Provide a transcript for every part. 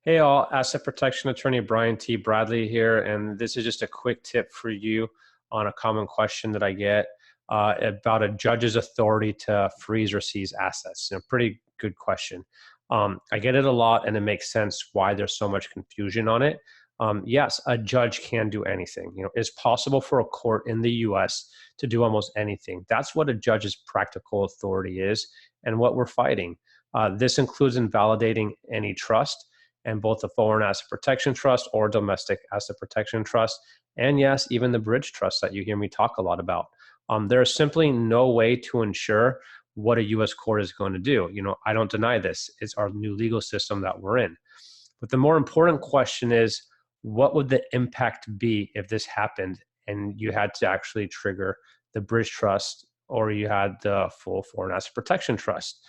Hey all, Asset Protection Attorney Brian T. Bradley here, and this is just a quick tip for you on a common question that I get about a judge's authority to freeze or seize assets. Pretty good question. I get it a lot, and it makes sense why there's so much confusion on it. Yes, a judge can do anything. It's possible for a court in the U.S. to do almost anything. That's what a judge's practical authority is, and what we're fighting. This includes invalidating any trust, and both the foreign asset protection trust or domestic asset protection trust, and yes, even the bridge trust that you hear me talk a lot about. There is simply no way to ensure what a U.S. court is going to do. I don't deny this. It's our new legal system that we're in. But the more important question is, what would the impact be if this happened and you had to actually trigger the bridge trust or you had the full foreign asset protection trust?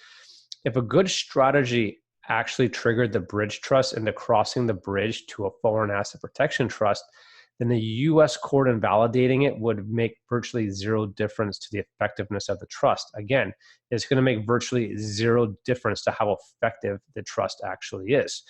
If a good strategy actually triggered the bridge trust into crossing the bridge to a foreign asset protection trust, then the U.S. court invalidating it would make virtually zero difference to the effectiveness of the trust. Again, it's going to make virtually zero difference to how effective the trust actually is.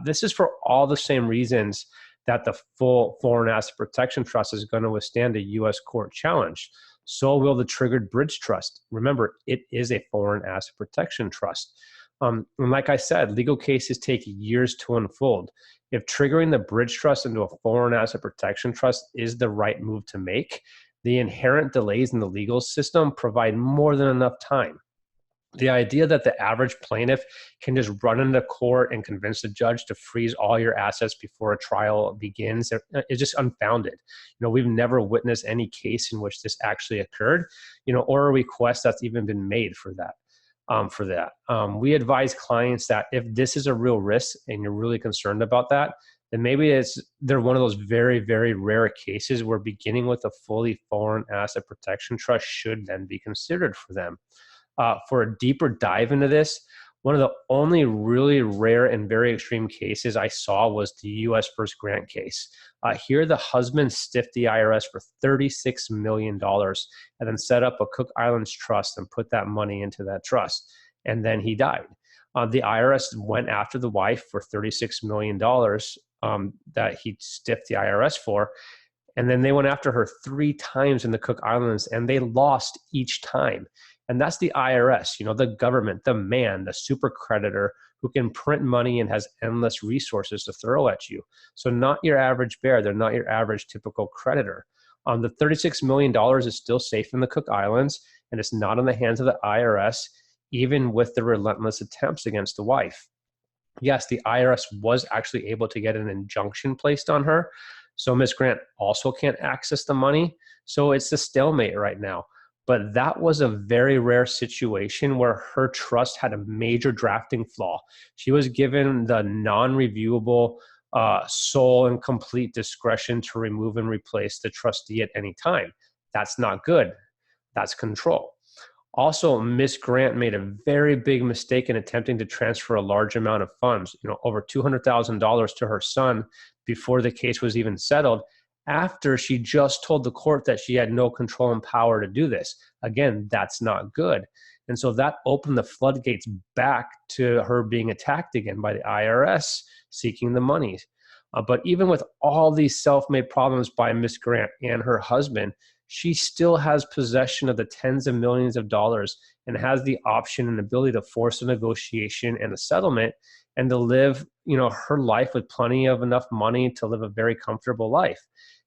This is for all the same reasons that the full foreign asset protection trust is going to withstand a U.S. court challenge. So will the triggered bridge trust. Remember, it is a foreign asset protection trust. And like I said, legal cases take years to unfold. If triggering the bridge trust into a foreign asset protection trust is the right move to make, the inherent delays in the legal system provide more than enough time. The idea that the average plaintiff can just run into court and convince the judge to freeze all your assets before a trial begins is just unfounded. We've never witnessed any case in which this actually occurred, or a request that's even been made for that. We advise clients that if this is a real risk and you're really concerned about that, then maybe they're one of those very, very rare cases where beginning with a fully foreign asset protection trust should then be considered for them. For a deeper dive into this, one of the only really rare and very extreme cases I saw was the U.S. first grant case. Here, the husband stiffed the IRS for $36 million and then set up a Cook Islands trust and put that money into that trust. And then he died. The IRS went after the wife for $36 million that he stiffed the IRS for. And then they went after her 3 times in the Cook Islands, and they lost each time. And that's the IRS, the government, the man, the super creditor who can print money and has endless resources to throw at you. So not your average bear. They're not your average typical creditor. The $36 million is still safe in the Cook Islands, and it's not in the hands of the IRS, even with the relentless attempts against the wife. Yes, the IRS was actually able to get an injunction placed on her. So Ms. Grant also can't access the money. So it's a stalemate right now. But that was a very rare situation where her trust had a major drafting flaw. She was given the non-reviewable sole and complete discretion to remove and replace the trustee at any time. That's not good. That's control. Also, Ms. Grant made a very big mistake in attempting to transfer a large amount of funds, over $200,000 to her son before the case was even settled, after she just told the court that she had no control and power to do this. Again, that's not good. And so that opened the floodgates back to her being attacked again by the IRS seeking the money. But even with all these self-made problems by Ms. Grant and her husband, she still has possession of the tens of millions of dollars and has the option and ability to force a negotiation and a settlement and to live, her life with plenty of enough money to live a very comfortable life.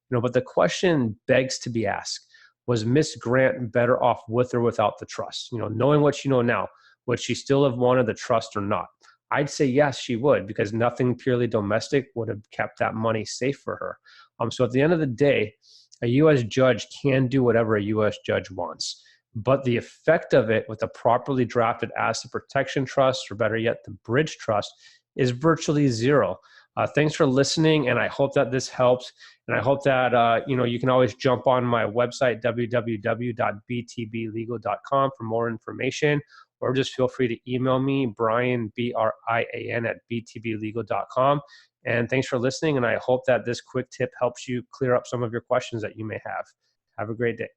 But the question begs to be asked, was Miss Grant better off with or without the trust? Knowing what you know now, would she still have wanted the trust or not? I'd say yes, she would, because nothing purely domestic would have kept that money safe for her. So at the end of the day, a U.S. judge can do whatever a U.S. judge wants. But the effect of it with a properly drafted asset protection trust, or better yet, the bridge trust, is virtually zero. Thanks for listening, and I hope that this helps. And I hope that you can always jump on my website, www.btblegal.com, for more information, or just feel free to email me, Brian, BRIAN, at btblegal.com. And thanks for listening, and I hope that this quick tip helps you clear up some of your questions that you may have. Have a great day.